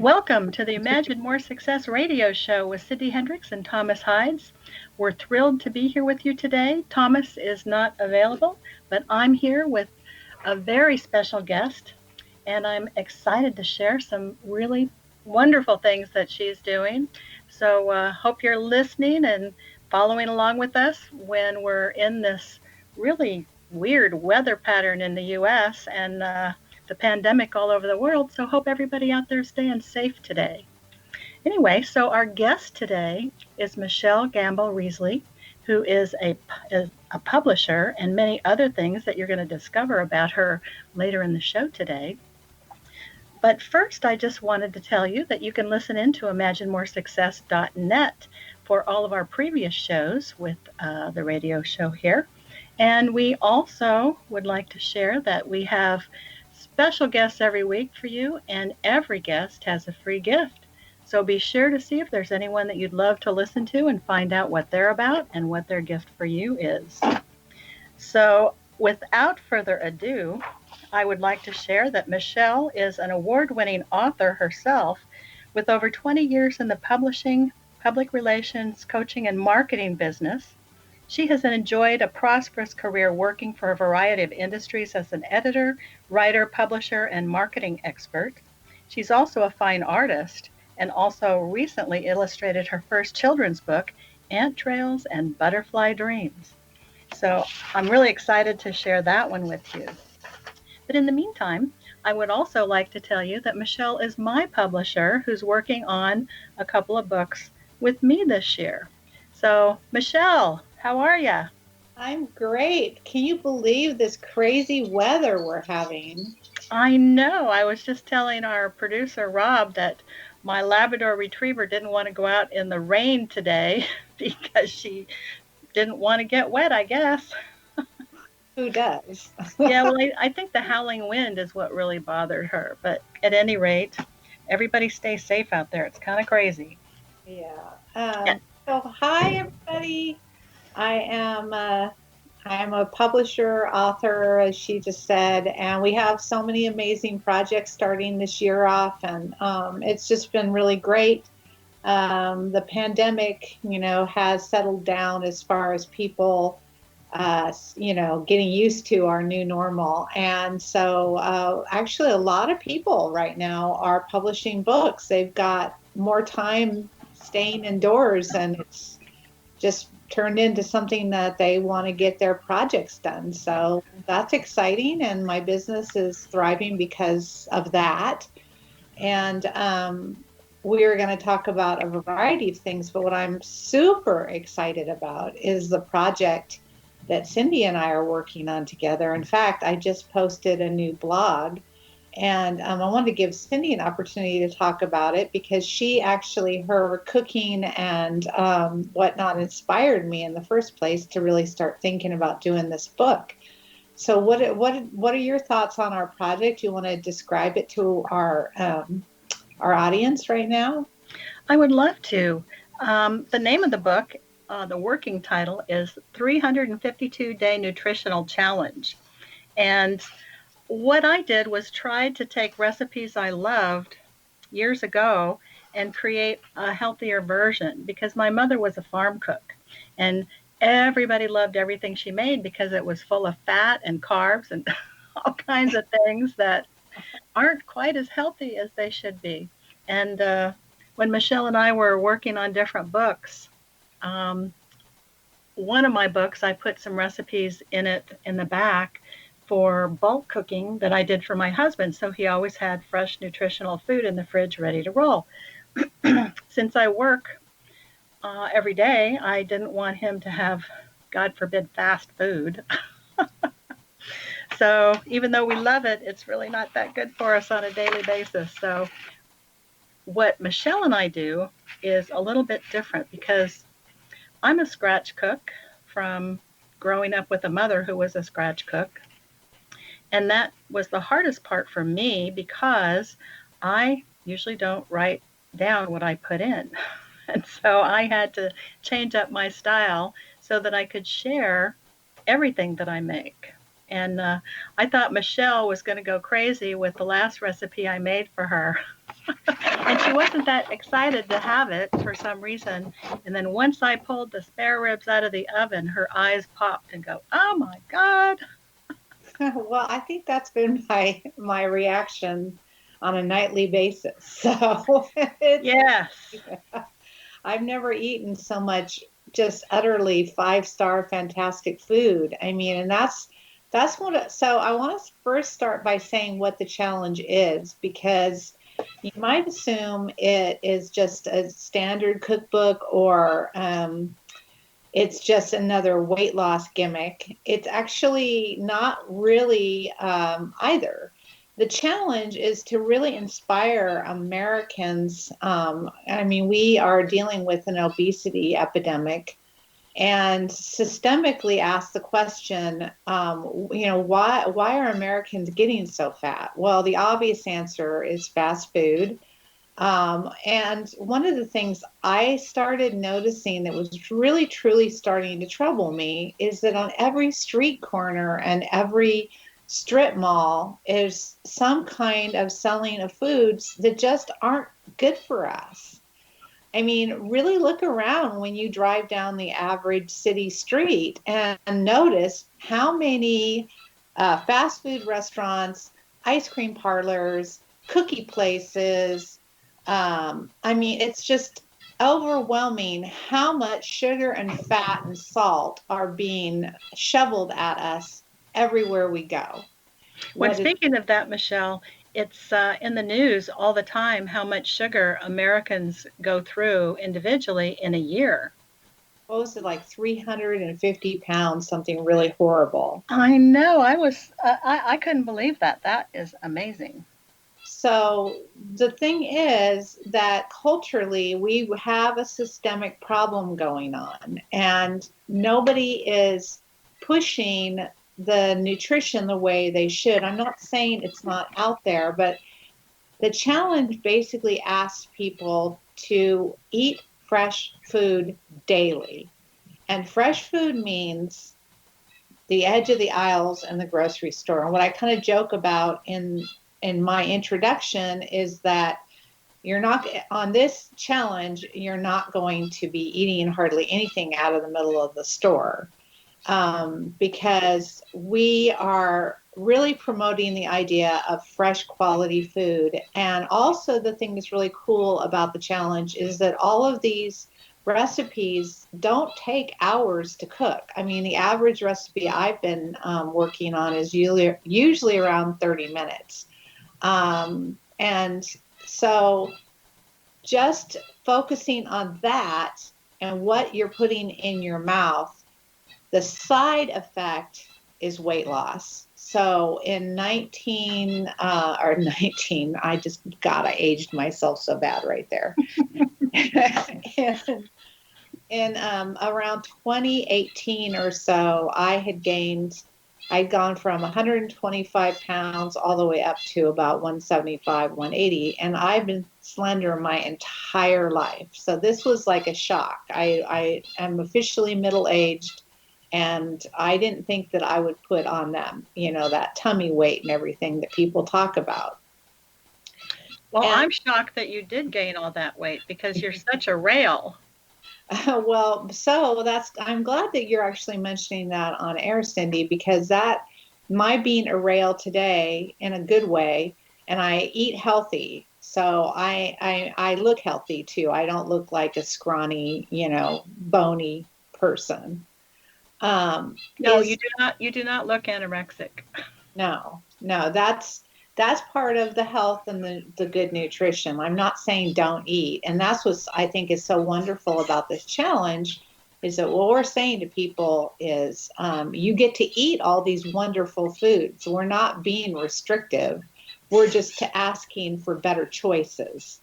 Welcome to the Imagine More Success radio show with Cindy Hendricks and Thomas Hides. We're thrilled to be here with you today. Thomas is not available, but I'm here with a very special guest, and I'm excited to share some really wonderful things that she's doing. So hope you're listening and following along with us when we're in this really weird weather pattern in the U.S. and the pandemic all over the world. So hope everybody out there is staying safe today. Anyway, so our guest today is Michelle Gamble Reesley, who is a publisher and many other things that you're going to discover about her later in the show today. But first, I just wanted to tell you that you can listen in to imaginemoresuccess.net for all of our previous shows with the radio show here. And we also would like to share that we have special guests every week for you, and every guest has a free gift. So be sure to see if there's anyone that you'd love to listen to and find out what they're about and what their gift for you is. So without further ado, I would like to share that Michelle is an award-winning author herself with over 20 years in the publishing, public relations, coaching, and marketing business. She has enjoyed a prosperous career working for a variety of industries as an editor, writer, publisher, and marketing expert. She's also a fine artist and also recently illustrated her first children's book, Ant Trails and Butterfly Dreams. So I'm really excited to share that one with you. But in the meantime, I would also like to tell you that Michelle is my publisher who's working on a couple of books with me this year. So, Michelle, how are you? I'm great. Can you believe this crazy weather we're having? I know. I was just telling our producer, Rob, that my Labrador Retriever didn't want to go out in the rain today because she didn't want to get wet, I guess. Who does? Yeah, well, I think the howling wind is what really bothered her. But at any rate, everybody stay safe out there. It's kind of crazy. Yeah. So hi everybody. I am a publisher, author, as she just said, and we have so many amazing projects starting this year off, and it's just been really great. The pandemic, has settled down as far as people getting used to our new normal. And so actually a lot of people right now are publishing books. They've got more time staying indoors, and it's just turned into something that they want to get their projects done. So that's exciting, and my business is thriving because of that. And we're going to talk about a variety of things, but what I'm super excited about is the project that Cindy and I are working on together. In fact, I just posted a new blog, and I wanted to give Cindy an opportunity to talk about it because her cooking and whatnot inspired me in the first place to really start thinking about doing this book. So what are your thoughts on our project? You want to describe it to our audience right now? I would love to. The name of the book, the working title, is 352-Day Nutritional Challenge. And what I did was try to take recipes I loved years ago and create a healthier version, because my mother was a farm cook and everybody loved everything she made because it was full of fat and carbs and all kinds of things that aren't quite as healthy as they should be. And when Michelle and I were working on different books, one of my books, I put some recipes in it in the back for bulk cooking that I did for my husband, so he always had fresh nutritional food in the fridge ready to roll. Since I work every day, I didn't want him to have, God forbid, fast food. So even though we love it, it's really not that good for us on a daily basis. So what Michelle and I do is a little bit different, because I'm a scratch cook from growing up with a mother who was a scratch cook. And that was the hardest part for me because I usually don't write down what I put in. And so I had to change up my style so that I could share everything that I make. And I thought Michelle was going to go crazy with the last recipe I made for her. And she wasn't that excited to have it for some reason. And then once I pulled the spare ribs out of the oven, her eyes popped and go, "Oh my God." Well, I think that's been my reaction on a nightly basis. So it's Yes. I've never eaten so much just utterly five-star fantastic food. I mean, and that's what so I want to first start by saying what the challenge is, because you might assume it is just a standard cookbook, or it's just another weight loss gimmick. It's actually not really either. The challenge is to really inspire Americans. I mean, we are dealing with an obesity epidemic, and systemically ask the question, why are Americans getting so fat? Well, the obvious answer is fast food. And one of the things I started noticing that was really truly starting to trouble me is that on every street corner and every strip mall is some kind of selling of foods that just aren't good for us. I mean, really look around when you drive down the average city street and notice how many fast food restaurants, ice cream parlors, cookie places. I mean, it's just overwhelming how much sugar and fat and salt are being shoveled at us everywhere we go. When What is speaking of that, Michelle, it's in the news all the time how much sugar Americans go through individually in a year. supposed to like 350 pounds, something really horrible. I know. I couldn't believe that. That is amazing. So the thing is that culturally we have a systemic problem going on, and nobody is pushing the nutrition the way they should. I'm not saying it's not out there, but the challenge basically asks people to eat fresh food daily. And fresh food means the edge of the aisles in the grocery store. And what I kind of joke about in my introduction is that you're not on this challenge, you're not going to be eating hardly anything out of the middle of the store, because we are really promoting the idea of fresh quality food. And also, the thing that's really cool about the challenge is that all of these recipes don't take hours to cook. I mean, the average recipe I've been working on is usually around 30 minutes. And so just focusing on that and what you're putting in your mouth, the side effect is weight loss. So in 19, I just, God, I aged myself so bad right there. and in around 2018 or so, I'd gone from 125 pounds all the way up to about 175, 180, and I've been slender my entire life. So this was like a shock. I am officially middle aged, and I didn't think that I would put on that tummy weight and everything that people talk about. Well, And I'm shocked that you did gain all that weight because you're such a rail. well, so I'm glad that you're actually mentioning that on air, Cindy, because that my being a rail today in a good way, and I eat healthy. So I look healthy too. I don't look like a scrawny, bony person. No, Is you do not look anorexic. No, no, that's part of the health and the good nutrition. I'm not saying don't eat. And that's what I think is so wonderful about this challenge, is that what we're saying to people is, you get to eat all these wonderful foods. We're not being restrictive. We're just asking for better choices.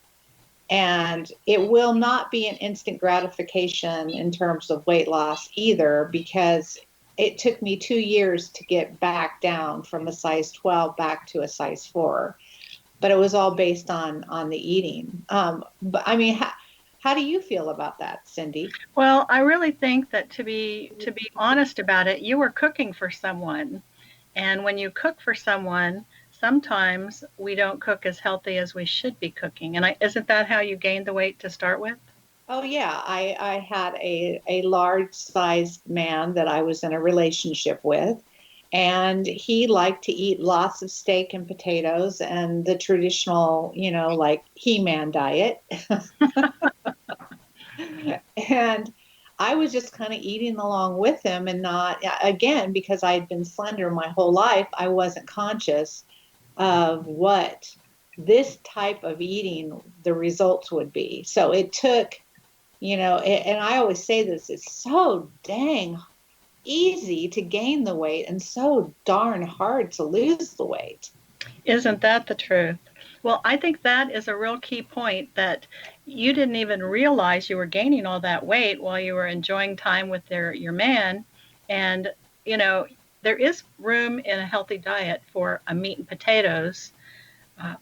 And it will not be an instant gratification in terms of weight loss either, because it took me 2 years to get back down from a size 12 back to a size 4. But it was all based on the eating. But I mean, how do you feel about that, Cindy? Well, I really think that to be honest about it, you were cooking for someone. And when you cook for someone, sometimes we don't cook as healthy as we should be cooking. And isn't that how you gained the weight to start with? Oh yeah, I had a large sized man that I was in a relationship with, and he liked to eat lots of steak and potatoes and the traditional, like He-Man diet. And I was just kind of eating along with him and not, again, because I had been slender my whole life, I wasn't conscious of what this type of eating, the results would be. So it took, and I always say this, it's so dang easy to gain the weight and so darn hard to lose the weight. Isn't that the truth? Well, I think that is a real key point, that you didn't even realize you were gaining all that weight while you were enjoying time with your man. And, you know, there is room in a healthy diet for a meat and potatoes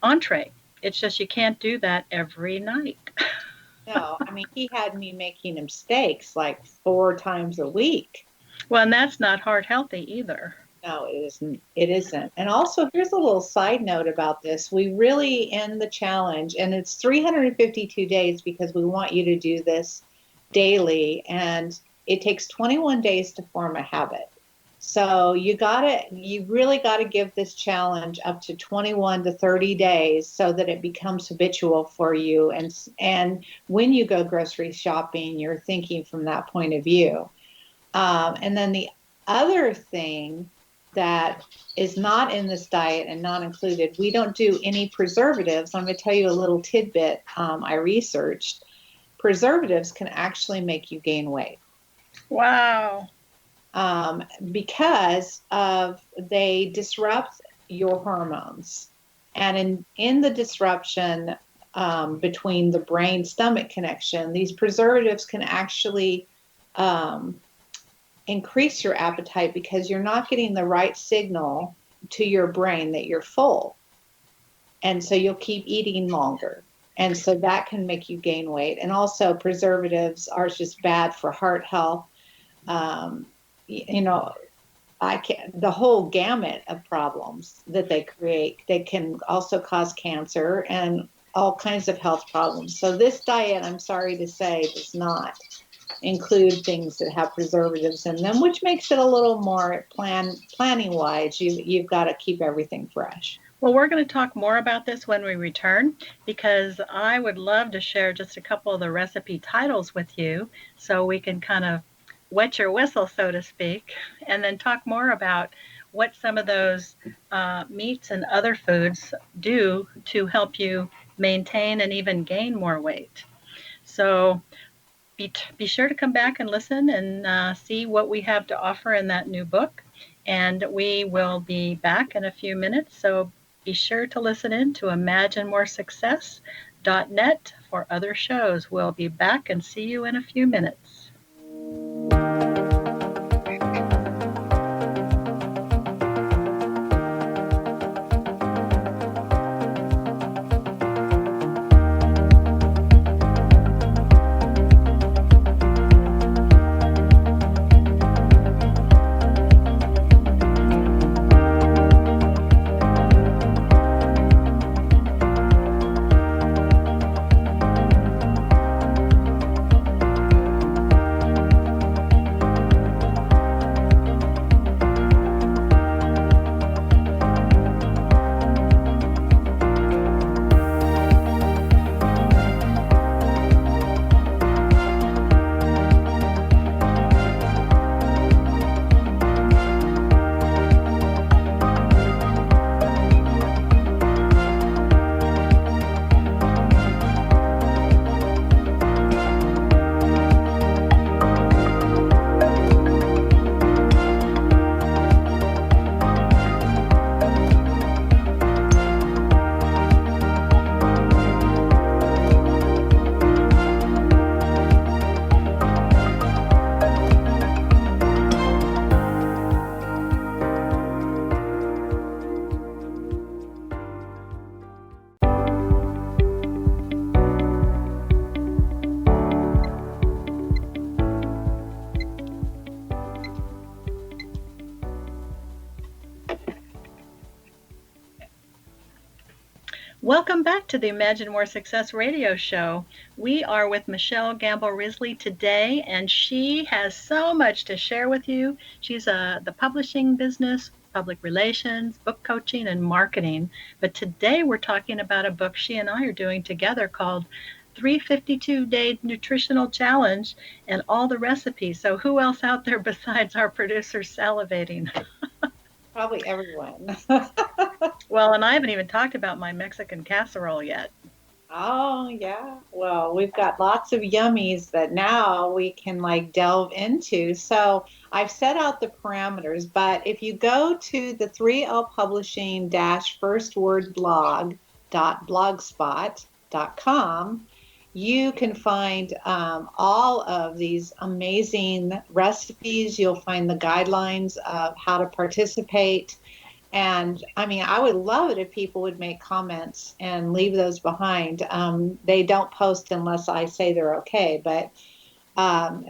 entree. It's just you can't do that every night. No, I mean, he had me making him steaks like 4 times a week. Well, and that's not heart healthy either. No, it isn't. It isn't. And also, here's a little side note about this. We really end the challenge, and it's 352 days because we want you to do this daily, and it takes 21 days to form a habit. So you really gotta give this challenge up to 21 to 30 days so that it becomes habitual for you. And when you go grocery shopping, you're thinking from that point of view. And then the other thing that is not in this diet and not included, we don't do any preservatives. I'm going to tell you a little tidbit I researched. Preservatives can actually make you gain weight. Wow. Because they disrupt your hormones. And in the disruption between the brain-stomach connection, these preservatives can actually increase your appetite because you're not getting the right signal to your brain that you're full. And so you'll keep eating longer. And so that can make you gain weight. And also preservatives are just bad for heart health. The whole gamut of problems that they create. They can also cause cancer and all kinds of health problems. So this diet, I'm sorry to say, does not include things that have preservatives in them, which makes it a little more planning wise. You've got to keep everything fresh. Well, we're going to talk more about this when we return, because I would love to share just a couple of the recipe titles with you so we can kind of wet your whistle, so to speak, and then talk more about what some of those meats and other foods do to help you maintain and even gain more weight. So be sure to come back and listen and see what we have to offer in that new book. And we will be back in a few minutes. So be sure to listen in to imaginemoresuccess.net for other shows. We'll be back and see you in a few minutes. Welcome back to the Imagine More Success radio show. We are with Michelle Gamble Risley today, and she has so much to share with you. She's the publishing business, public relations, book coaching, and marketing. But today we're talking about a book she and I are doing together called 352-Day Nutritional Challenge and all the recipes. So who else out there besides our producer salivating? Probably everyone. Well, and I haven't even talked about my Mexican casserole yet. Oh, yeah. Well, we've got lots of yummies that now we can like delve into. So I've set out the parameters, but if you go to the 3L Publishing first word blog.blogspot.com, you can find all of these amazing recipes. You'll find the guidelines of how to participate. And I mean, I would love it if people would make comments and leave those behind. They don't post unless I say they're okay, but um,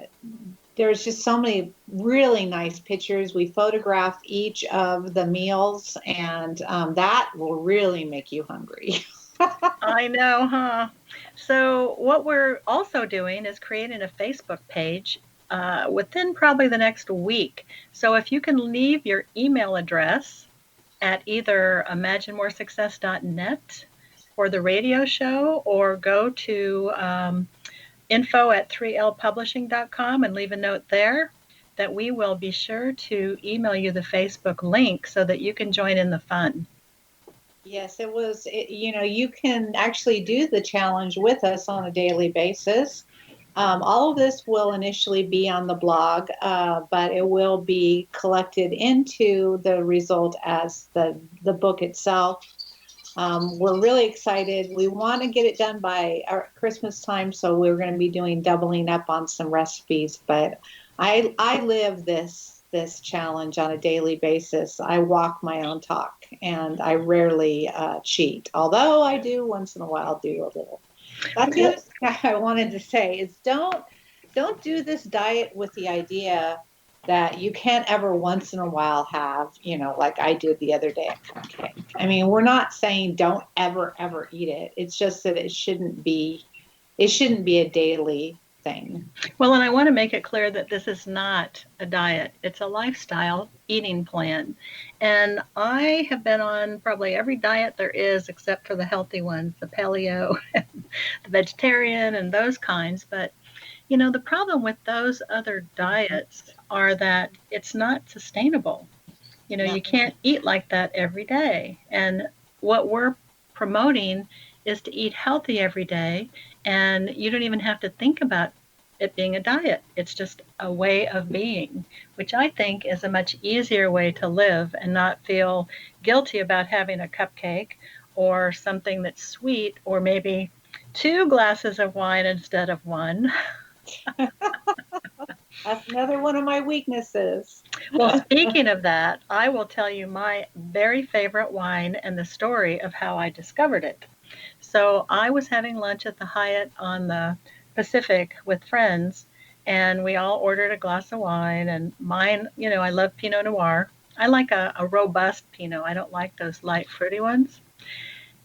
there's just so many really nice pictures. We photographed each of the meals, and that will really make you hungry. I know, huh? So, what we're also doing is creating a Facebook page within probably the next week. So, if you can leave your email address at either imaginemoresuccess.net for the radio show or go to info at 3lpublishing.com and leave a note there, that we will be sure to email you the Facebook link so that you can join in the fun. Yes, you can actually do the challenge with us on a daily basis. All of this will initially be on the blog, but it will be collected into the result as the book itself. We're really excited. We want to get it done by our Christmas time, so we're going to be doubling up on some recipes. But I live this challenge on a daily basis. I walk my own talk, and I rarely cheat, although I do once in a while do a little. That's the other thing I wanted to say is don't do this diet with the idea that you can't ever once in a while have, like I did the other day, a cupcake. I mean, we're not saying don't ever eat it. It's just that it shouldn't be a daily thing. Well, and I want to make it clear that this is not a diet, it's a lifestyle eating plan. And I have been on probably every diet there is except for the healthy ones, the paleo, the vegetarian, and those kinds. But, the problem with those other diets are that it's not sustainable. No. You can't eat like that every day. And what we're promoting is to eat healthy every day. And you don't even have to think about it being a diet. It's just a way of being, which I think is a much easier way to live and not feel guilty about having a cupcake or something that's sweet, or maybe 2 glasses of wine instead of one. That's another one of my weaknesses. Well, speaking of that, I will tell you my very favorite wine and the story of how I discovered it. So I was having lunch at the Hyatt on the Pacific with friends, and we all ordered a glass of wine. And mine, I love Pinot Noir. I like a robust Pinot. I don't like those light fruity ones.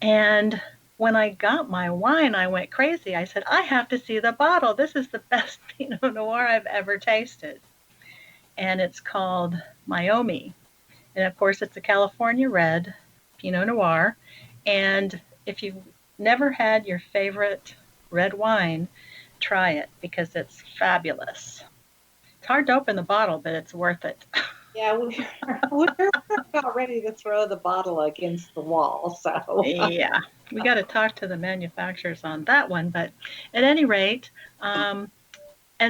And when I got my wine, I went crazy. I said, I have to see the bottle. This is the best Pinot Noir I've ever tasted. And it's called Miami. And of course, it's a California red Pinot Noir. And if you've never had your favorite red wine, try it because it's fabulous. It's hard to open the bottle, but it's worth it. Yeah, we're about ready to throw the bottle against the wall. So Yeah, we got to talk to the manufacturers on that one. But at any rate, and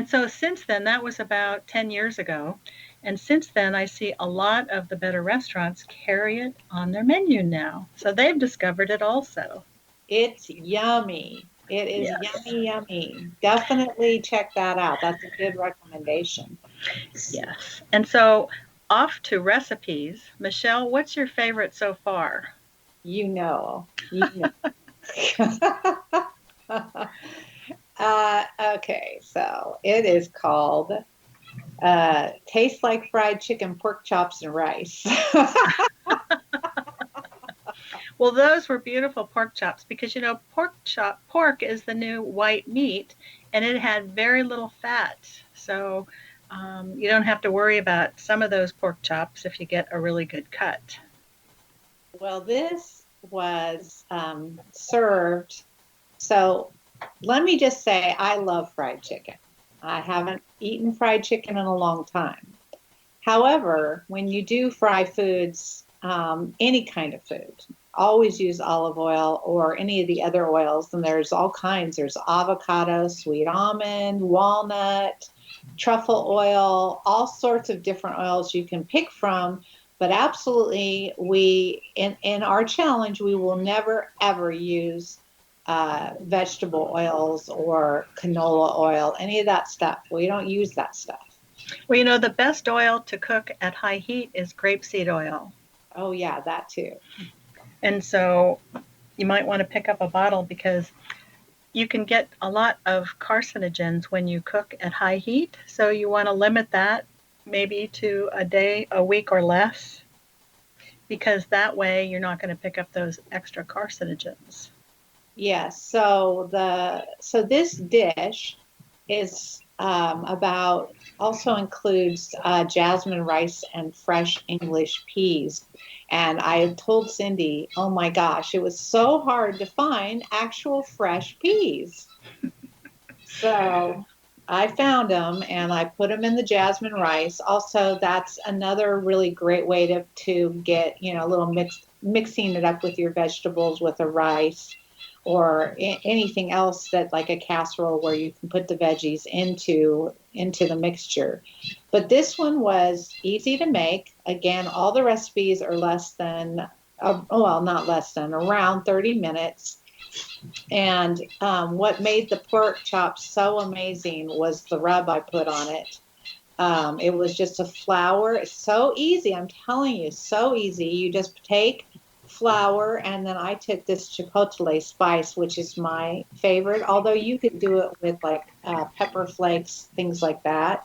so since then, that was about 10 years ago. And since then, I see a lot of the better restaurants carry it on their menu now. So they've discovered it also. it's yummy. It is Yes. yummy. Definitely check that out. That's a good recommendation. Yes. And so off to recipes. Michelle, what's your favorite so far? You know. You know. Okay, so it is called Tastes Like Fried Chicken, Pork Chops, and Rice. Well, those were beautiful pork chops because, pork is the new white meat, and it had very little fat. So you don't have to worry about some of those pork chops if you get a really good cut. Well, this was served. So let me just say, I love fried chicken. I haven't eaten fried chicken in a long time. However, when you do fry foods, any kind of food, always use olive oil or any of the other oils. And there's all kinds. There's avocado, sweet almond, walnut, truffle oil, all sorts of different oils you can pick from. But absolutely, in our challenge, we will never ever use vegetable oils or canola oil, any of that stuff. We don't use that stuff. Well, the best oil to cook at high heat is grapeseed oil. Oh, yeah, that too. And so you might want to pick up a bottle because you can get a lot of carcinogens when you cook at high heat. So you want to limit that maybe to a day, a week, or less, because that way you're not going to pick up those extra carcinogens. Yes. So this dish is about also includes jasmine rice and fresh English peas. And I told Cindy, oh my gosh, it was so hard to find actual fresh peas. So I found them and I put them in the jasmine rice. Also, that's another really great way to get, a little mixing it up with your vegetables with a rice or anything else that like a casserole where you can put the veggies into the mixture. But this one was easy to make. Again, all the recipes are less than, well, not less than, around 30 minutes. And what made the pork chop so amazing was the rub I put on it. It was just a flour. It's so easy. I'm telling you, so easy. You just take flour, and then I took this chipotle spice, which is my favorite, although you could do it with like pepper flakes, things like that.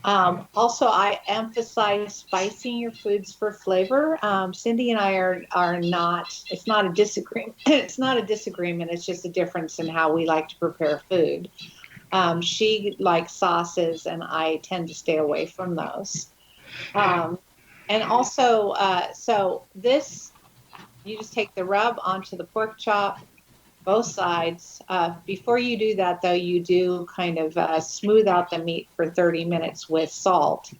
Also, I emphasize spicing your foods for flavor. Cindy and I are not. It's not a disagreement. It's not a disagreement. It's just a difference in how we like to prepare food. She likes sauces, and I tend to stay away from those. Um, and also, so this you just take the rub onto the pork chop, both sides. Before you do that, though, you do kind of smooth out the meat for 30 minutes with salt.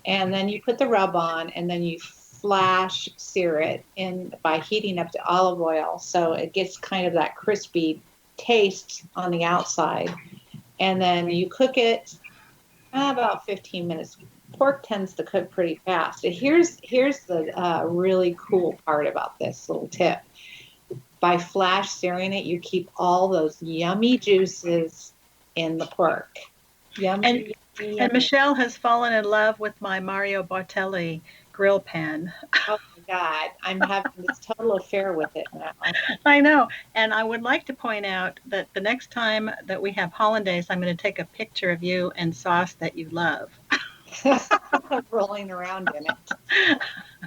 And then you put the rub on, and then you flash sear it in by heating up the olive oil so it gets kind of that crispy taste on the outside. And then you cook it about 15 minutes. Pork tends to cook pretty fast. Here's the really cool part about this little tip. By flash searing it, you keep all those yummy juices in the pork. Yummy, And yummy, and yummy. Michelle has fallen in love with my Mario Bartelli grill pan. Oh my God, I'm having this total affair with it now. I know. And I would like to point out that the next time that we have hollandaise, I'm going to take a picture of you and sauce that you love. Rolling around in it.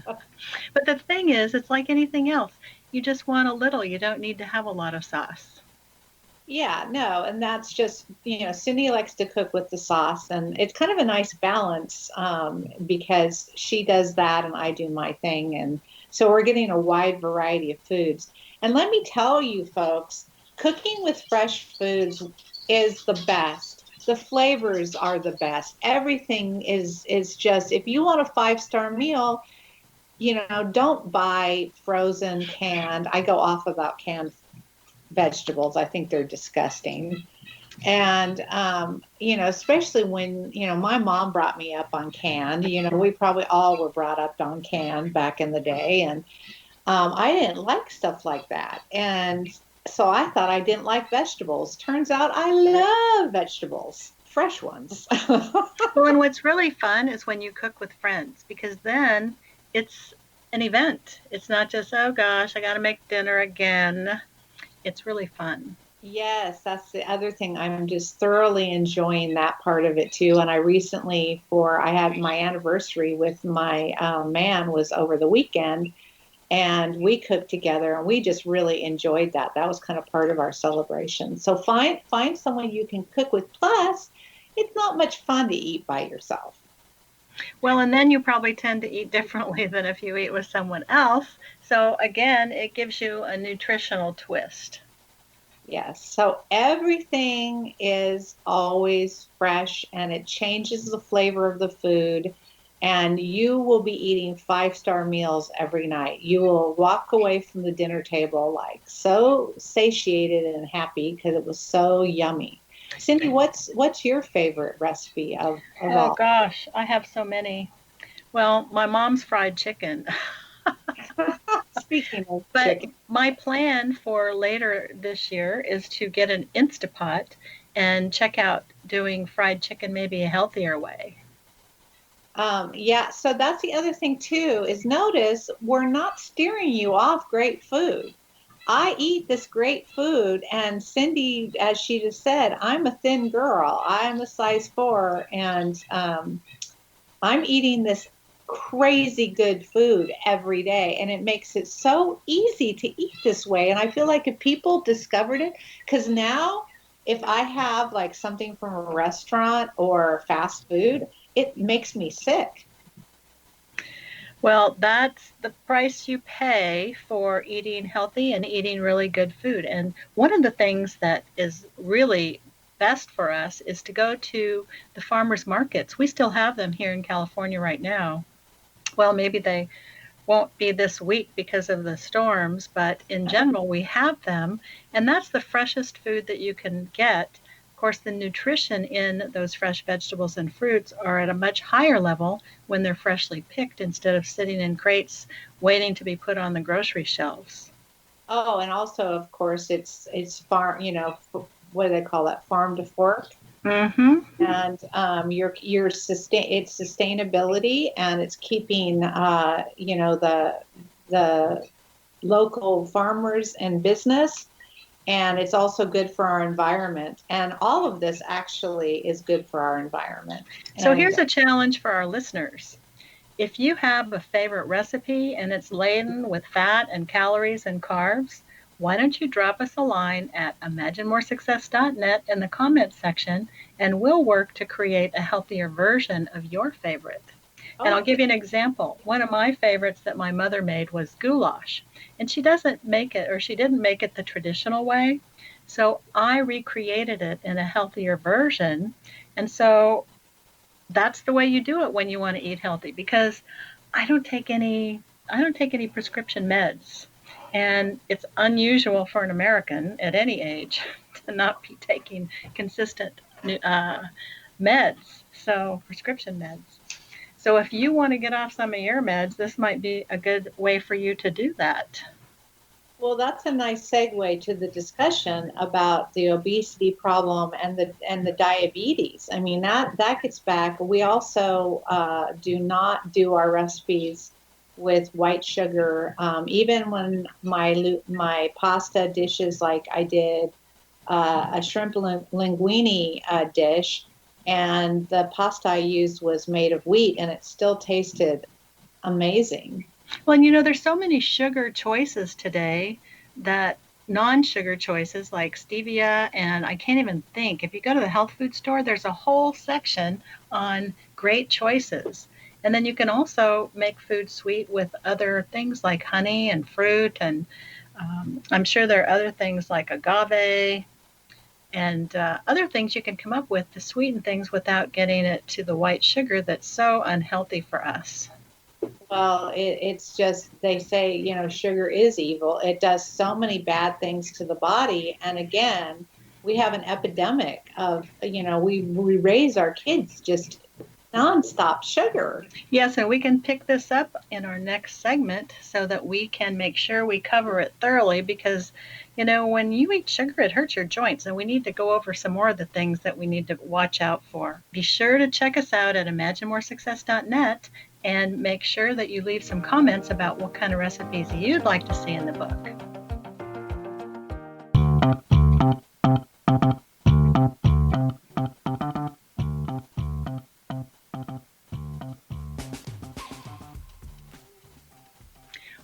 But the thing is, it's like anything else. You just want a little. You don't need to have a lot of sauce. Yeah, no, and that's just, Cindy likes to cook with the sauce, and it's kind of a nice balance because she does that and I do my thing. And so we're getting a wide variety of foods. And let me tell you, folks, cooking with fresh foods is the best. The flavors are the best. Everything is just, if you want a five-star meal, don't buy frozen canned. I go off about canned vegetables. I think they're disgusting. And, especially when, my mom brought me up on canned, we probably all were brought up on canned back in the day. And I didn't like stuff like that. And so I thought I didn't like vegetables. Turns out I love vegetables, fresh ones. Well, and what's really fun is when you cook with friends because then it's an event. It's not just, oh gosh, I got to make dinner again. It's really fun. Yes, that's the other thing. I'm just thoroughly enjoying that part of it too. And I recently, I had my anniversary with my man was over the weekend, and we cooked together, and we just really enjoyed that. That was kind of part of our celebration. So find someone you can cook with. Plus, it's not much fun to eat by yourself. Well, and then you probably tend to eat differently than if you eat with someone else. So again, it gives you a nutritional twist. Yes. So everything is always fresh and it changes the flavor of the food. And you will be eating five-star meals every night. You will walk away from the dinner table like so satiated and happy because it was so yummy. Cindy, what's your favorite recipe of Oh all? gosh, I have so many. Well, my mom's fried chicken. Speaking of But chicken. my plan for later this year is to get an Instapot and check out doing fried chicken maybe a healthier way. Yeah, so that's the other thing too, is notice we're not steering you off great food. I eat this great food, and Cindy, as she just said, I'm a thin girl. I'm a size 4, and I'm eating this crazy good food every day, and it makes it so easy to eat this way. And I feel like if people discovered it, because now if I have like something from a restaurant or fast food, it makes me sick. Well, that's the price you pay for eating healthy and eating really good food. And one of the things that is really best for us is to go to the farmers markets. We still have them here in California right now. Well, maybe they won't be this week because of the storms, but in general, we have them, and that's the freshest food that you can get. Of course, the nutrition in those fresh vegetables and fruits are at a much higher level when they're freshly picked instead of sitting in crates waiting to be put on the grocery shelves. Oh, and also, of course, it's farm, what do they call that? Farm to fork. Mm-hmm. And your it's sustainability, and it's keeping the local farmers and business, and it's also good for our environment. And all of this actually is good for our environment. So And here's a challenge for our listeners. If you have a favorite recipe and it's laden with fat and calories and carbs, why don't you drop us a line at imaginemoresuccess.net in the comments section, and we'll work to create a healthier version of your favorite. And I'll oh, give you an example. One of my favorites that my mother made was goulash. And she doesn't make it, or she didn't make it the traditional way. So I recreated it in a healthier version. And so that's the way you do it when you want to eat healthy, because I don't take any I don't take any prescription meds. And it's unusual for an American at any age to not be taking consistent uh, meds, so prescription meds. So if you want to get off some of your meds, this might be a good way for you to do that. well, that's a nice segue to the discussion about the obesity problem and the diabetes. I mean, that gets back. We also do not do our recipes with white sugar. Even when my pasta dishes, like I did a shrimp linguine dish, and the pasta I used was made of wheat, and it still tasted amazing. Well, and there's so many sugar choices today that non-sugar choices like stevia, and I can't even think. If you go to the health food store, there's a whole section on great choices. And then you can also make food sweet with other things like honey and fruit. And I'm sure there are other things like agave and other things you can come up with to sweeten things without getting it to the white sugar that's so unhealthy for us. Well, it's just, they say, sugar is evil. It does so many bad things to the body. And again, we have an epidemic of, we raise our kids just nonstop sugar. Yes, and we can pick this up in our next segment so that we can make sure we cover it thoroughly because, when you eat sugar, it hurts your joints, and we need to go over some more of the things that we need to watch out for. Be sure to check us out at imaginemoresuccess.net and make sure that you leave some comments about what kind of recipes you'd like to see in the book.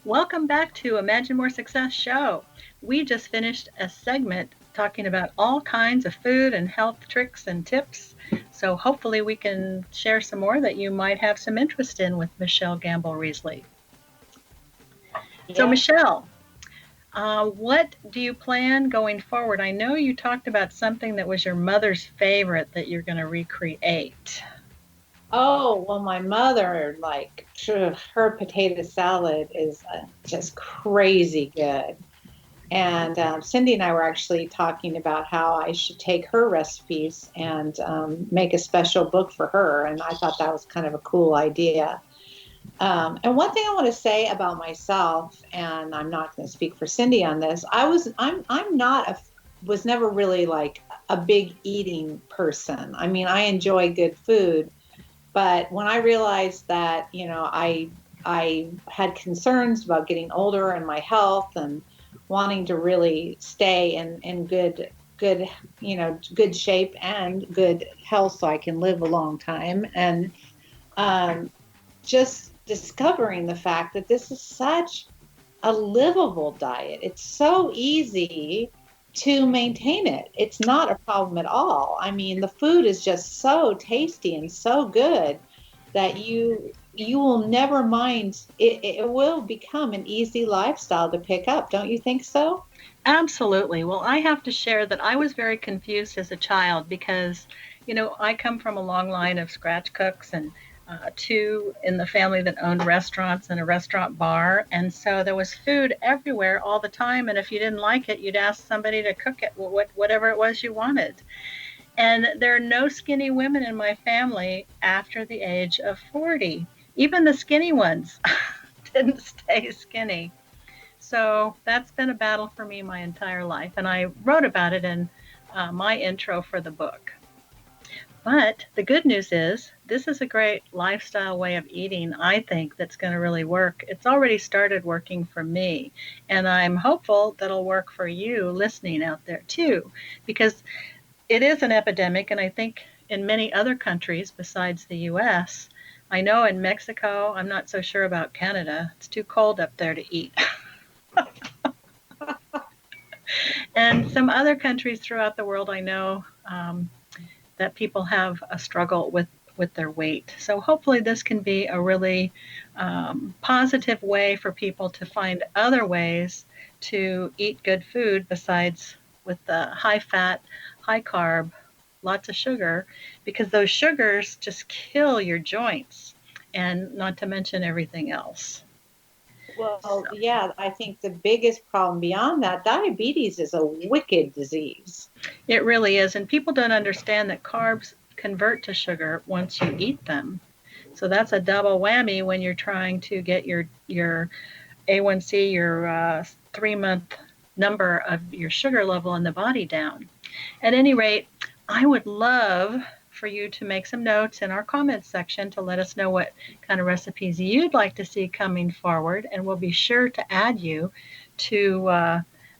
Welcome welcome back to Imagine More Success Show. We just finished a segment talking about all kinds of food and health tricks and tips. So hopefully we can share some more that you might have some interest in with Michelle Gamble-Riesly. Yeah. So Michelle, what do you plan going forward? I know you talked about something that was your mother's favorite that you're going to recreate. Oh, well, my mother, like, her potato salad is just crazy good. And Cindy and I were actually talking about how I should take her recipes and make a special book for her. And I thought that was kind of a cool idea. And one thing I want to say about myself, and I'm not going to speak for Cindy on this, I'm not was never really like a big eating person. I mean, I enjoy good food, but when I realized that, I had concerns about getting older and my health and wanting to really stay in good, good shape and good health so I can live a long time. And just discovering the fact that this is such a livable diet. It's so easy to maintain it. It's not a problem at all. I mean, the food is just so tasty and so good that you will never mind. It will become an easy lifestyle to pick up. Don't you think so? Absolutely. Well, I have to share that I was very confused as a child because, I come from a long line of scratch cooks and two in the family that owned restaurants and a restaurant bar. And so there was food everywhere all the time. And if you didn't like it, you'd ask somebody to cook it, whatever it was you wanted. And there are no skinny women in my family after the age of 40. Even the skinny ones didn't stay skinny. So that's been a battle for me my entire life. And I wrote about it in my intro for the book. But the good news is this is a great lifestyle way of eating, I think, that's going to really work. It's already started working for me. And I'm hopeful that it'll work for you listening out there too, because it is an epidemic. And I think in many other countries besides the US, I know in Mexico, I'm not so sure about Canada. It's too cold up there to eat. And some other countries throughout the world, I know that people have a struggle with their weight. So hopefully this can be a really positive way for people to find other ways to eat good food besides with the high fat, high carb, lots of sugar, because those sugars just kill your joints, and not to mention everything else. Well, yeah, I think the biggest problem beyond that, diabetes is a wicked disease. It really is. And people don't understand that carbs convert to sugar once you eat them. So that's a double whammy when you're trying to get your A1C, your 3-month number of your sugar level in the body down. At any rate, I would love for you to make some notes in our comments section to let us know what kind of recipes you'd like to see coming forward, and we'll be sure to add you to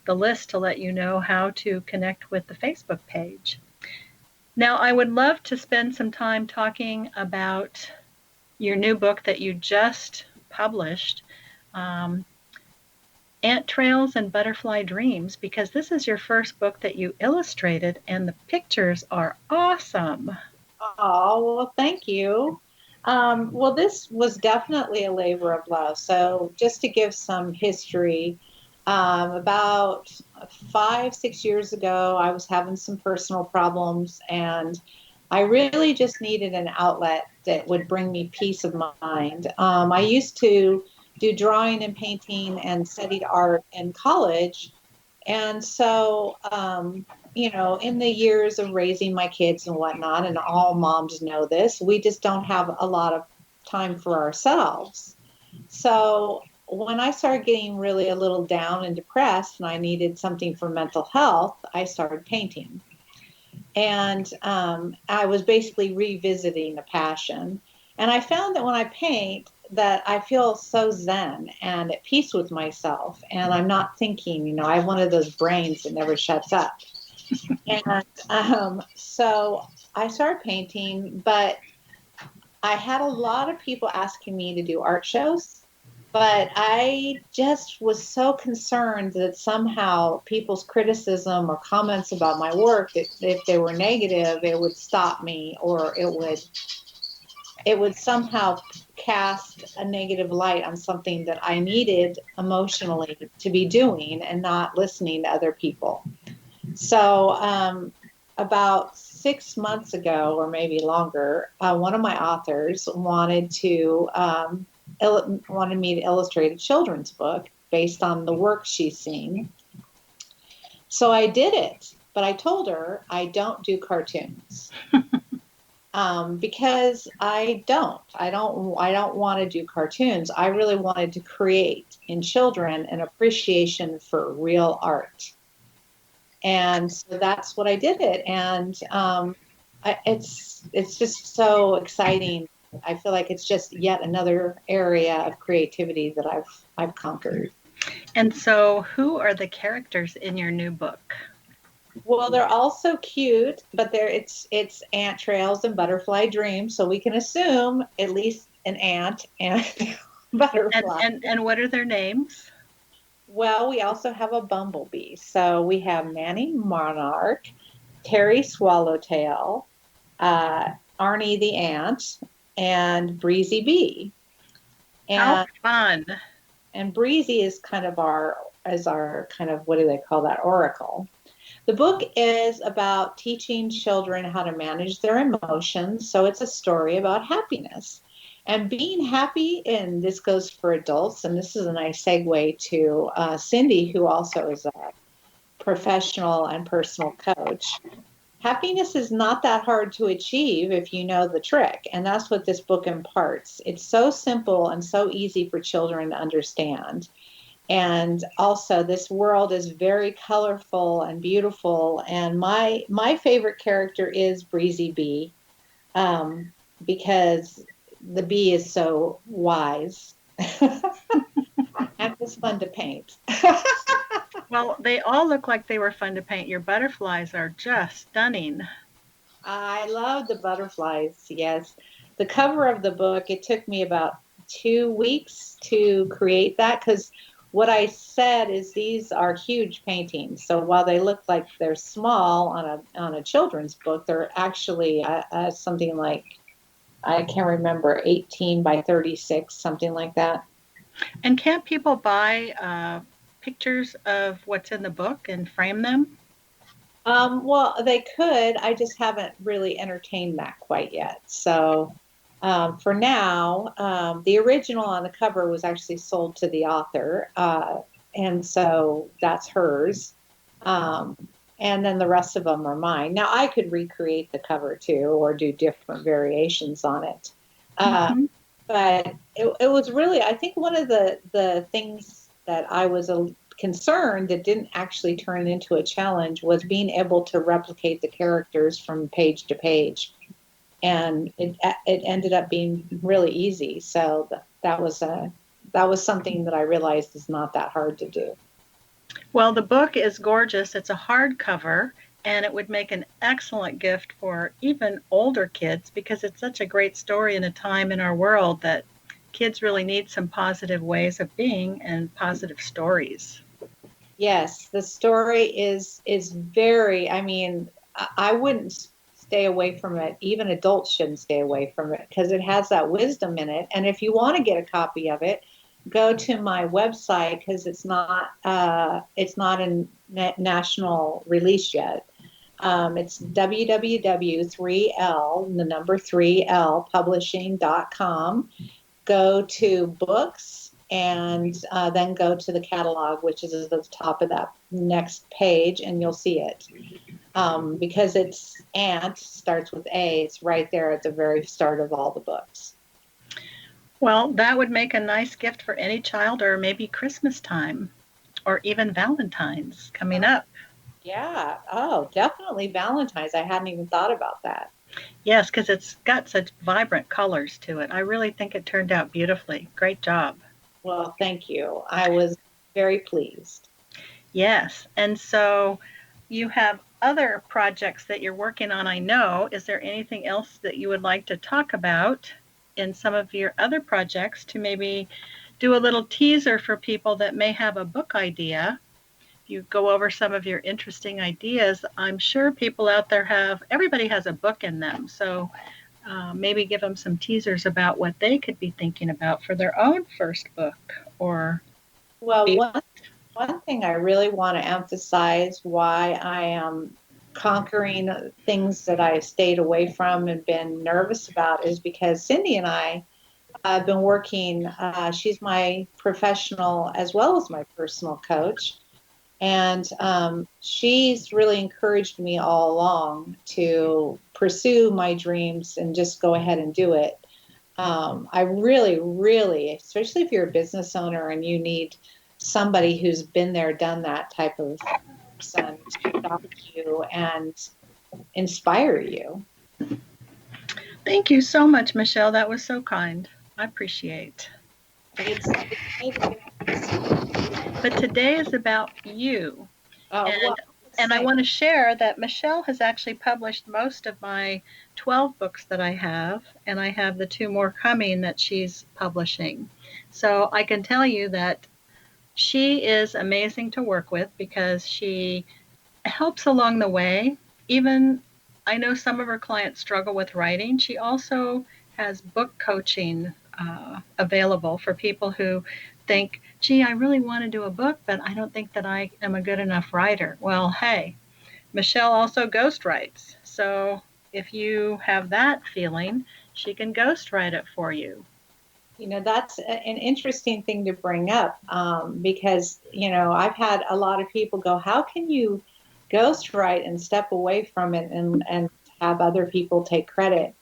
the list to let you know how to connect with the Facebook page. Now, I would love to spend some time talking about your new book that you just published, Ant Trails and Butterfly Dreams, because this is your first book that you illustrated, and the pictures are awesome. Oh, well, thank you. Well, this was definitely a labor of love. So, just to give some history, about 5, 6 years ago, I was having some personal problems, and I really just needed an outlet that would bring me peace of mind. I used to do drawing and painting and studied art in college. And so, in the years of raising my kids and whatnot, and all moms know this, we just don't have a lot of time for ourselves. So when I started getting really a little down and depressed and I needed something for mental health, I started painting. And I was basically revisiting a passion. And I found that when I paint, that I feel so zen and at peace with myself. And I'm not thinking, I have one of those brains that never shuts up. And so I started painting, but I had a lot of people asking me to do art shows. But I just was so concerned that somehow people's criticism or comments about my work, that if they were negative, it would stop me, or it would somehow cast a negative light on something that I needed emotionally to be doing and not listening to other people. So, about 6 months ago, or maybe longer, one of my authors wanted me to illustrate a children's book based on the work she's seen. So I did it, but I told her I don't do cartoons. Because I don't want to do cartoons. I really wanted to create in children an appreciation for real art, and so that's what I did it. And it's just so exciting. I feel like it's just yet another area of creativity that I've conquered. And so, who are the characters in your new book? Well, they're all so cute, but it's ant trails and butterfly dreams, so we can assume at least an ant and butterfly. And what are their names? Well, we also have a bumblebee. So we have Manny Monarch, Terry Swallowtail, uh, Arnie the ant, and Breezy Bee. How And fun. Breezy is kind of our kind of, what do they call that, oracle. The book is about teaching children how to manage their emotions. So it's a story about happiness and being happy. And this goes for adults. And this is a nice segue to Cindy, who also is a professional and personal coach. Happiness is not that hard to achieve if you know the trick. And that's what this book imparts. It's so simple and so easy for children to understand. And also, this world is very colorful and beautiful. And my favorite character is Breezy Bee, um, because the bee is so wise and it's fun to paint. Well, they all look like they were fun to paint. Your butterflies are just stunning. I love the butterflies. Yes, the cover of the book. It took me about 2 weeks to create that, because what I said is these are huge paintings. So while they look like they're small on a children's book, they're actually something like, I can't remember, 18 by 36, something like that. And can't people buy pictures of what's in the book and frame them? Well, they could. I just haven't really entertained that quite yet. So for now, the original on the cover was actually sold to the author, and so that's hers. Um, and then the rest of them are mine. Now I could recreate the cover too, or do different variations on it. Uh, Mm-hmm. but it was really, I think, one of the things that I was concerned that didn't actually turn into a challenge was being able to replicate the characters from page to page, and it ended up being really easy. So that was something that I realized is not that hard to do. Well, the book is gorgeous. It's a hardcover, and it would make an excellent gift for even older kids because it's such a great story in a time in our world that kids really need some positive ways of being and positive stories. Yes, the story is very, I mean, I wouldn't stay away from it. Even adults shouldn't stay away from it because it has that wisdom in it. And if you want to get a copy of it, go to my website, because it's not in national release yet. It's www.3l, the number 3l publishing.com. Go to books, and then go to the catalog, which is at the top of that next page, and you'll see it. Because it's Ant starts with A, it's right there at the very start of all the books. Well, that would make a nice gift for any child, or maybe Christmas time, or even Valentine's coming up. Yeah. Oh, definitely Valentine's. I hadn't even thought about that. Yes, because it's got such vibrant colors to it. I really think it turned out beautifully. Great job. Well, thank you. I was very pleased. Yes. And so you have other projects that you're working on, I know. Is there anything else that you would like to talk about in some of your other projects to maybe do a little teaser for people that may have a book idea. You go over some of your interesting ideas. I'm sure people out there everybody has a book in them. So maybe give them some teasers about what they could be thinking about for their own first book or. Well, one thing I really want to emphasize why I am conquering things that I stayed away from and been nervous about is because Cindy and I have been working. She's my professional as well as my personal coach. And she's really encouraged me all along to pursue my dreams and just go ahead and do it. I really, really, especially if you're a business owner and you need somebody who's been there, done that type of person to guide you and inspire you. Thank you so much, Michelle. That was so kind. I appreciate. But today is about you. And I want to share that Michelle has actually published most of my 12 books that I have, and I have the 2 more coming that she's publishing. So I can tell you that she is amazing to work with because she helps along the way. Even I know some of her clients struggle with writing. She also has book coaching available for people who think, gee, I really want to do a book, but I don't think that I am a good enough writer. Well, hey, Michelle also ghostwrites. So if you have that feeling, she can ghostwrite it for you. You know, that's an interesting thing to bring up because, I've had a lot of people go, how can you ghostwrite and step away from it and have other people take credit?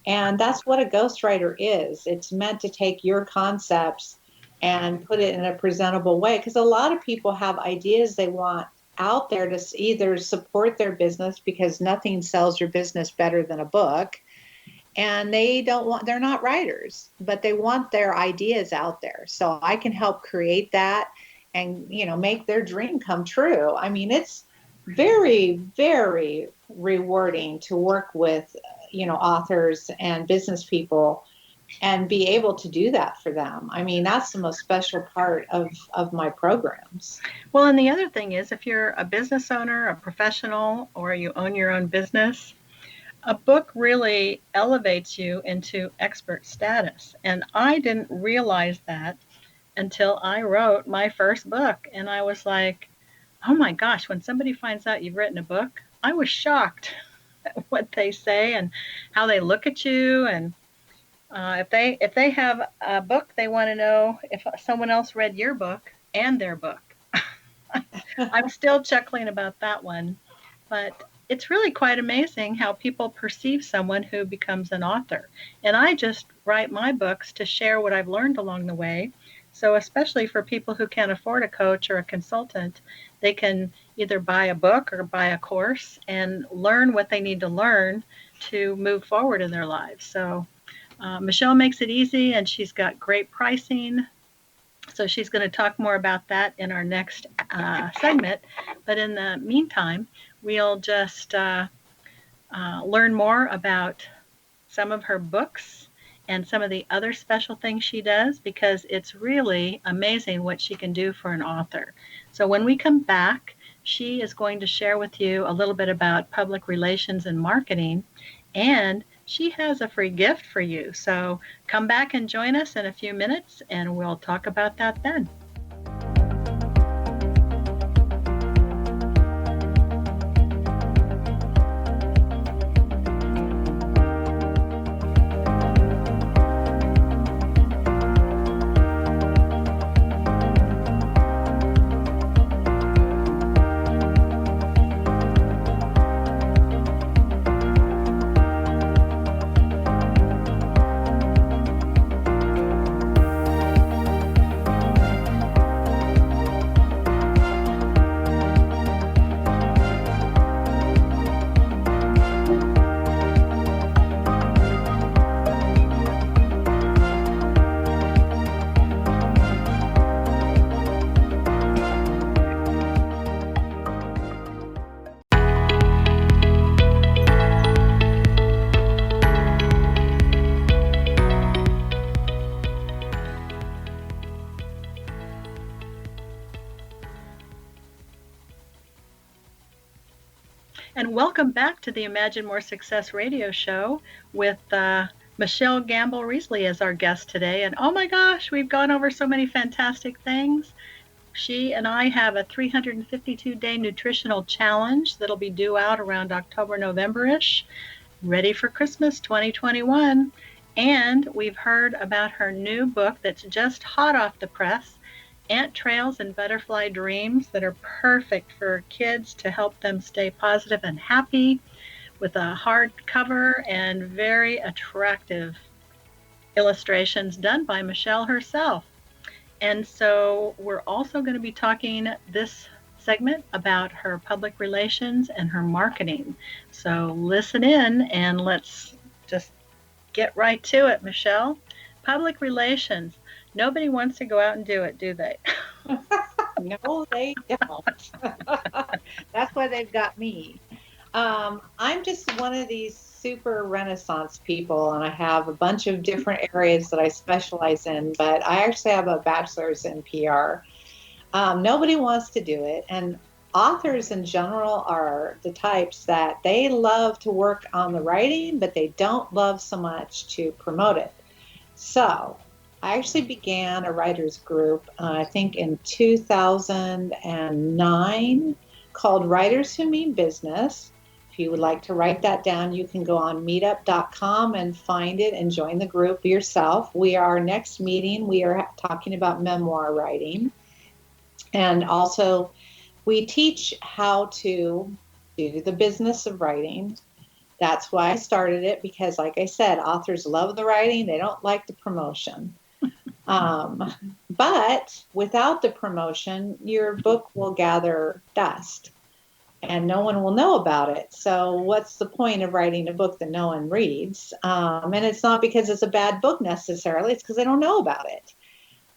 And that's what a ghostwriter is. It's meant to take your concepts and put it in a presentable way because a lot of people have ideas they want out there to either support their business because nothing sells your business better than a book. And they're not writers, but they want their ideas out there. So I can help create that and, make their dream come true. I mean, it's very, very rewarding to work with, authors and business people and be able to do that for them. I mean, that's the most special part of my programs. Well, and the other thing is if you're a business owner, a professional, or you own your own business, a book really elevates you into expert status. And I didn't realize that until I wrote my first book. And I was like, oh my gosh, when somebody finds out you've written a book, I was shocked at what they say and how they look at you. And if they have a book, they want to know if someone else read your book and their book. I'm still chuckling about that one. But it's really quite amazing how people perceive someone who becomes an author. And I just write my books to share what I've learned along the way. So especially for people who can't afford a coach or a consultant, they can either buy a book or buy a course and learn what they need to learn to move forward in their lives. So Michelle makes it easy, and she's got great pricing. So she's going to talk more about that in our next segment. But in the meantime, we'll just learn more about some of her books and some of the other special things she does, because it's really amazing what she can do for an author. So when we come back, she is going to share with you a little bit about public relations and marketing, and she has a free gift for you. So come back and join us in a few minutes, and we'll talk about that then. And welcome back to the Imagine More Success radio show with Michelle Gamble Reesley as our guest today. And oh my gosh, we've gone over so many fantastic things. She and I have a 352-day nutritional challenge that'll be due out around October, November-ish, ready for Christmas 2021. And we've heard about her new book that's just hot off the press, Ant Trails and Butterfly Dreams, that are perfect for kids to help them stay positive and happy, with a hardcover and very attractive illustrations done by Michelle herself. And so we're also going to be talking this segment about her public relations and her marketing. So listen in and let's just get right to it, Michelle. Public relations. Nobody wants to go out and do it, do they? No, they don't. That's why they've got me. I'm just one of these super renaissance people, and I have a bunch of different areas that I specialize in, but I actually have a bachelor's in PR. Nobody wants to do it, and authors in general are the types that they love to work on the writing, but they don't love so much to promote it. So I actually began a writers group, I think in 2009, called Writers Who Mean Business. If you would like to write that down, you can go on meetup.com and find it and join the group yourself. Our next meeting, we are talking about memoir writing. And also, we teach how to do the business of writing. That's why I started it, because, like I said, authors love the writing. They don't like the promotion. But without the promotion, your book will gather dust and no one will know about it. So what's the point of writing a book that no one reads? And it's not because it's a bad book necessarily. It's because they don't know about it.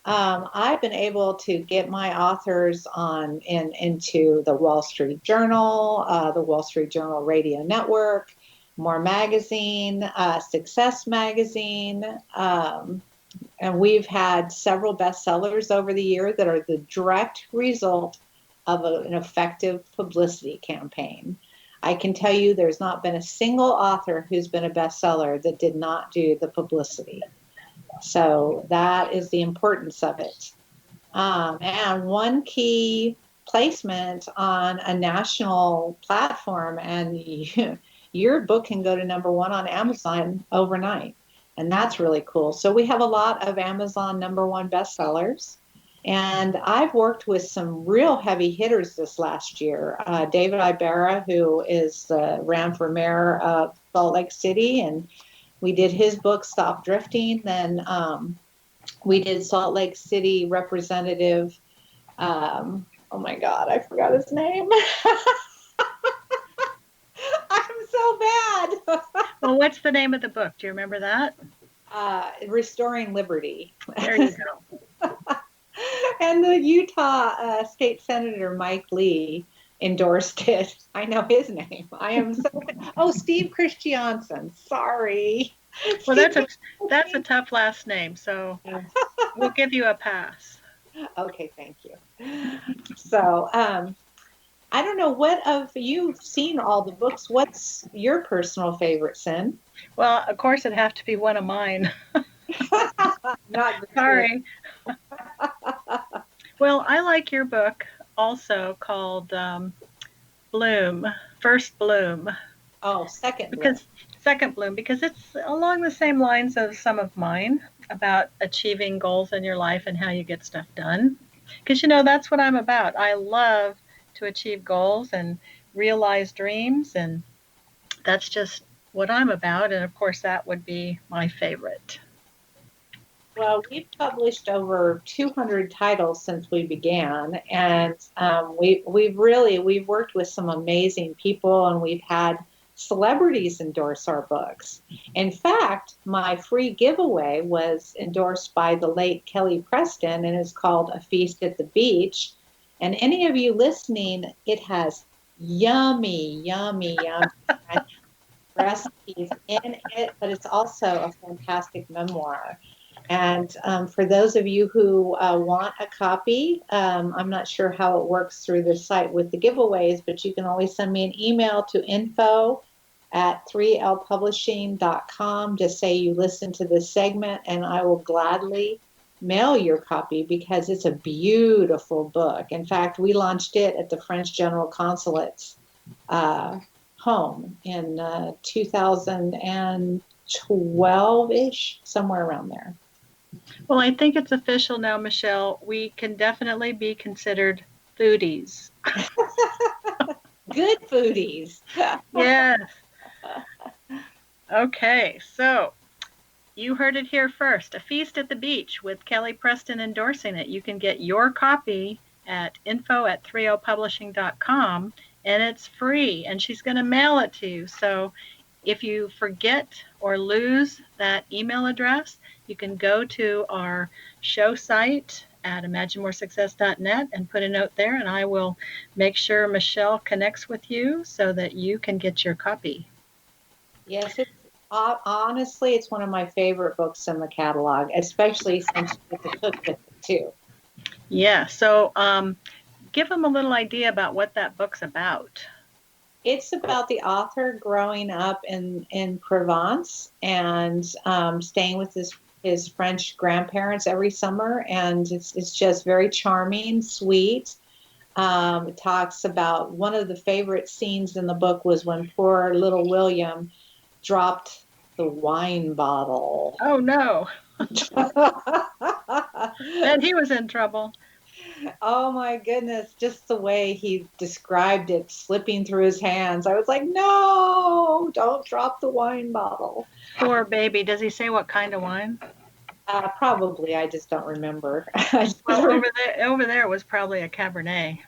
I've been able to get my authors into the Wall Street Journal, the Wall Street Journal Radio Network, More Magazine, Success Magazine, and we've had several bestsellers over the year that are the direct result of an effective publicity campaign. I can tell you there's not been a single author who's been a bestseller that did not do the publicity. So that is the importance of it. And one key placement on a national platform, and your book can go to #1 on Amazon overnight. And that's really cool. So we have a lot of Amazon #1 bestsellers. And I've worked with some real heavy hitters this last year. David Ibarra, who ran for mayor of Salt Lake City, and we did his book, Stop Drifting. Then we did Salt Lake City Representative. Oh my God, I forgot his name. I'm so bad. Well, what's the name of the book? Do you remember that? Restoring Liberty. There you go. And the Utah State Senator Mike Lee endorsed it. I know his name. I am so. Steve Christiansen. Sorry. Well, that's a tough last name, so we'll give you a pass. Okay, thank you. So, I don't know, you've seen all the books. What's your personal favorite, Sin? Well, of course, it'd have to be one of mine. Not sorry. Well, I like your book also called Bloom, First Bloom. Oh, Second Bloom, because it's along the same lines of some of mine about achieving goals in your life and how you get stuff done. Because, that's what I'm about. I love to achieve goals and realize dreams, and that's just what I'm about. And of course, that would be my favorite. Well, we've published over 200 titles since we began, and we've worked with some amazing people, and we've had celebrities endorse our books. In fact, my free giveaway was endorsed by the late Kelly Preston, and is called A Feast at the Beach. And any of you listening, it has yummy recipes in it, but it's also a fantastic memoir. And for those of you who want a copy, I'm not sure how it works through the site with the giveaways, but you can always send me an email to info@3lpublishing.com. Just say you listen to this segment, and I will gladly mail your copy because it's a beautiful book. In fact, we launched it at the French General Consulate's home in 2012-ish, somewhere around there. Well, I think it's official now, Michelle. We can definitely be considered foodies. Good foodies. Yes. Okay, so you heard it here first. A Feast at the Beach with Kelly Preston endorsing it. You can get your copy at info@30publishing.com, and it's free, and she's going to mail it to you. So if you forget or lose that email address, you can go to our show site at imaginemoresuccess.net and put a note there, and I will make sure Michelle connects with you so that you can get your copy. Yes, honestly, it's one of my favorite books in the catalog, especially since you get to cook with it too. Yeah, so give them a little idea about what that book's about. It's about the author growing up in Provence and staying with his French grandparents every summer, and it's just very charming, sweet. It talks about one of the favorite scenes in the book was when poor little William dropped the wine bottle. Oh no. And he was in trouble. Oh my goodness, just the way he described it slipping through his hands. I was like, no, don't drop the wine bottle. Poor baby. Does he say what kind of wine? Probably, I just don't remember. Well, over there was probably a Cabernet.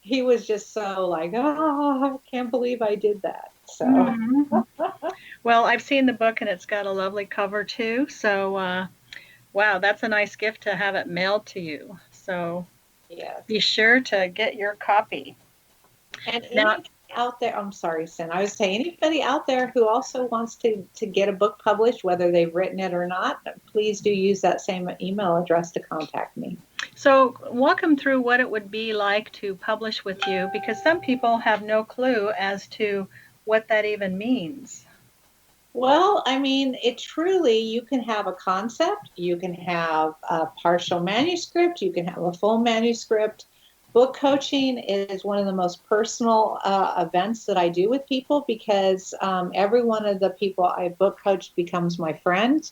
He was just so like, oh, I can't believe I did that. So, Mm-hmm. Well, I've seen the book and it's got a lovely cover too. So, wow, that's a nice gift to have it mailed to you. So, yes. be sure to get your copy. And anybody out there, I'm sorry, Sin, I was saying anybody out there who also wants to get a book published, whether they've written it or not, please do use that same email address to contact me. So walk them through what it would be like to publish with you, because some people have no clue as to what that even means. Well, I mean, you can have a concept, you can have a partial manuscript, you can have a full manuscript. Book coaching is one of the most personal events that I do with people because every one of the people I book coached becomes my friend.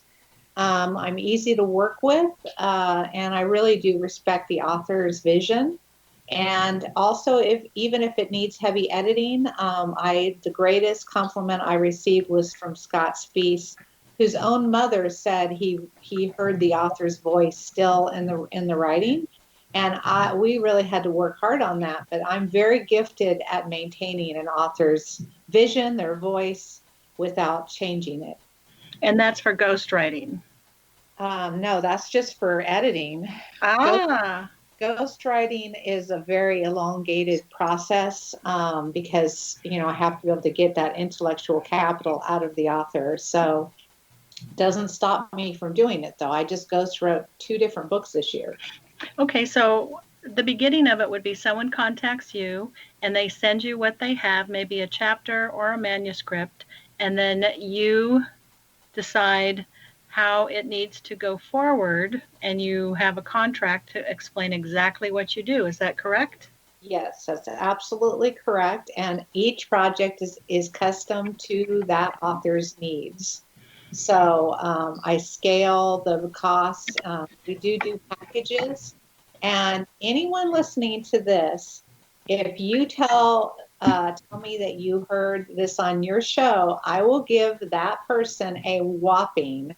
I'm easy to work with, and I really do respect the author's vision. And also, even if it needs heavy editing, the greatest compliment I received was from Scott Spies, whose own mother said he heard the author's voice still in the writing, and we really had to work hard on that. But I'm very gifted at maintaining an author's vision, their voice, without changing it. And that's for ghostwriting. No, that's just for editing. Ghostwriting is a very elongated process because, I have to be able to get that intellectual capital out of the author. So it doesn't stop me from doing it, though. I just wrote 2 different books this year. Okay, so the beginning of it would be someone contacts you and they send you what they have, maybe a chapter or a manuscript, and then you decide how it needs to go forward, and you have a contract to explain exactly what you do. Is that correct? Yes, that's absolutely correct. And each project is custom to that author's needs. So I scale the costs. We do packages. And anyone listening to this, if you tell me that you heard this on your show, I will give that person a whopping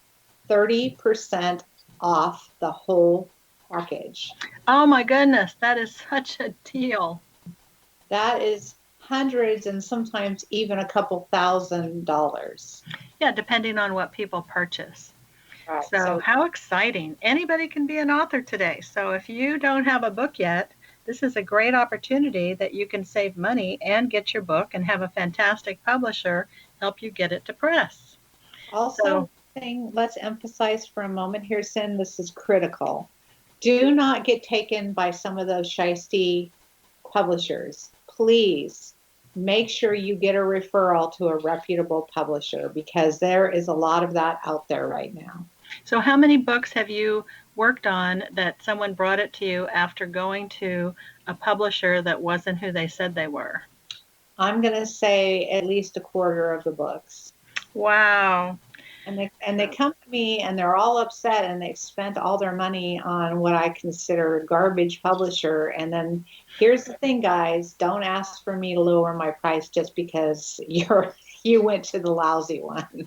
30% off the whole package. Oh my goodness, that is such a deal. That is hundreds and sometimes even a couple $1,000s. Yeah, depending on what people purchase. Right. So how exciting. Anybody can be an author today. So if you don't have a book yet, this is a great opportunity that you can save money and get your book and have a fantastic publisher help you get it to press. Also, thing, let's emphasize for a moment here, Sin, this is critical. Do not get taken by some of those shisty publishers. Please make sure you get a referral to a reputable publisher because there is a lot of that out there right now. So how many books have you worked on that someone brought it to you after going to a publisher that wasn't who they said they were? I'm going to say at least a quarter of the books. Wow. And they come to me and they're all upset and they've spent all their money on what I consider a garbage publisher. And then here's the thing, guys, don't ask for me to lower my price just because you went to the lousy one.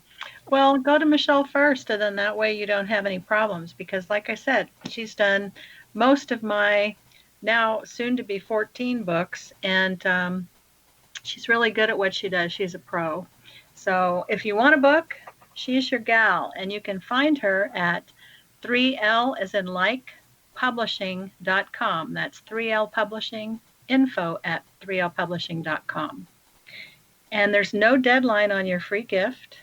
Well, go to Michelle first, and then that way you don't have any problems because, like I said, she's done most of my now soon to be 14 books, and she's really good at what she does. She's a pro. So if you want a book, she's your gal, and you can find her at 3L as in like publishing.com. That's 3L Publishing, info at 3lpublishing.com. And there's no deadline on your free gift.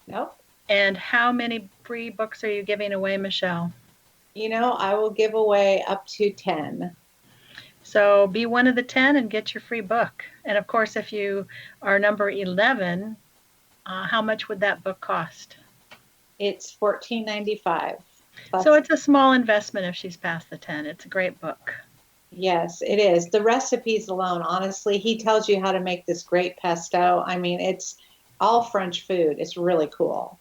Nope. And how many free books are you giving away, Michelle? I will give away up to 10. So be one of the 10 and get your free book. And of course, if you are number 11, how much would that book cost? It's $14.95. So it's a small investment if she's past the 10. It's a great book. Yes, it is. The recipes alone, honestly, he tells you how to make this great pesto. I mean, it's all French food. It's really cool.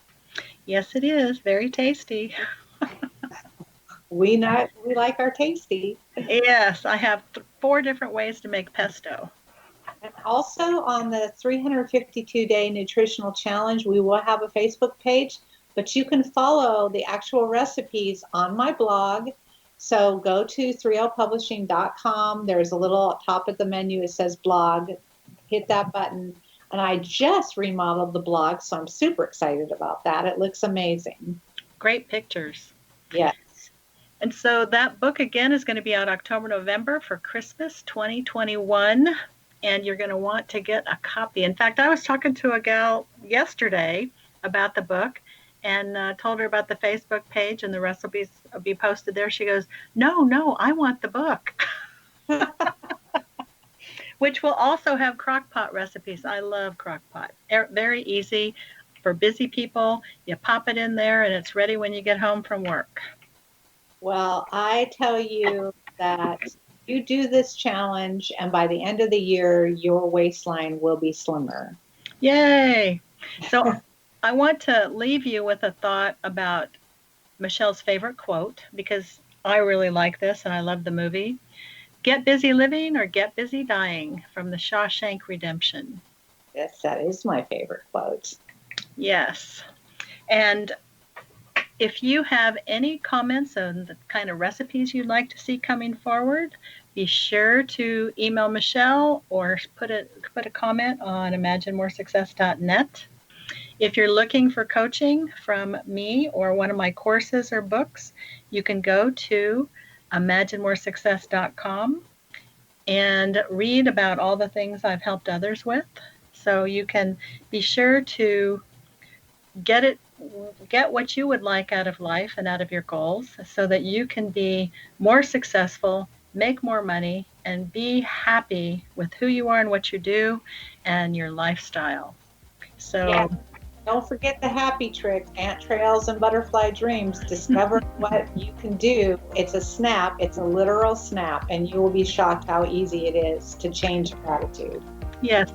Yes, it is. Very tasty. We like our tasty. Yes, I have 4 different ways to make pesto. And also on the 352-day nutritional challenge, we will have a Facebook page, but you can follow the actual recipes on my blog. So go to 3lpublishing.com. There's a little top of the menu. It says blog. Hit that button. And I just remodeled the blog, so I'm super excited about that. It looks amazing. Great pictures. Yes. And so that book, again, is going to be out October, November for Christmas 2021. And you're going to want to get a copy. In fact, I was talking to a gal yesterday about the book and told her about the Facebook page and the recipes will be posted there. She goes, no, I want the book. Which will also have crock-pot recipes. I love crock-pot. Very easy for busy people. You pop it in there and it's ready when you get home from work. Well, I tell you that you do this challenge and by the end of the year, your waistline will be slimmer. Yay. So I want to leave you with a thought about Michelle's favorite quote because I really like this and I love the movie. Get busy living or get busy dying from the Shawshank Redemption. Yes, that is my favorite quote. Yes. And if you have any comments on the kind of recipes you'd like to see coming forward, be sure to email Michelle or put a comment on imaginemoresuccess.net. If you're looking for coaching from me or one of my courses or books, you can go to imaginemoresuccess.com and read about all the things I've helped others with. So you can be sure to get what you would like out of life and out of your goals so that you can be more successful, make more money, and be happy with who you are and what you do and your lifestyle. So yeah. Don't forget the happy trick, ant trails and butterfly dreams. Discover what you can do. It's a snap. It's a literal snap. And you will be shocked how easy it is to change your attitude. Yes.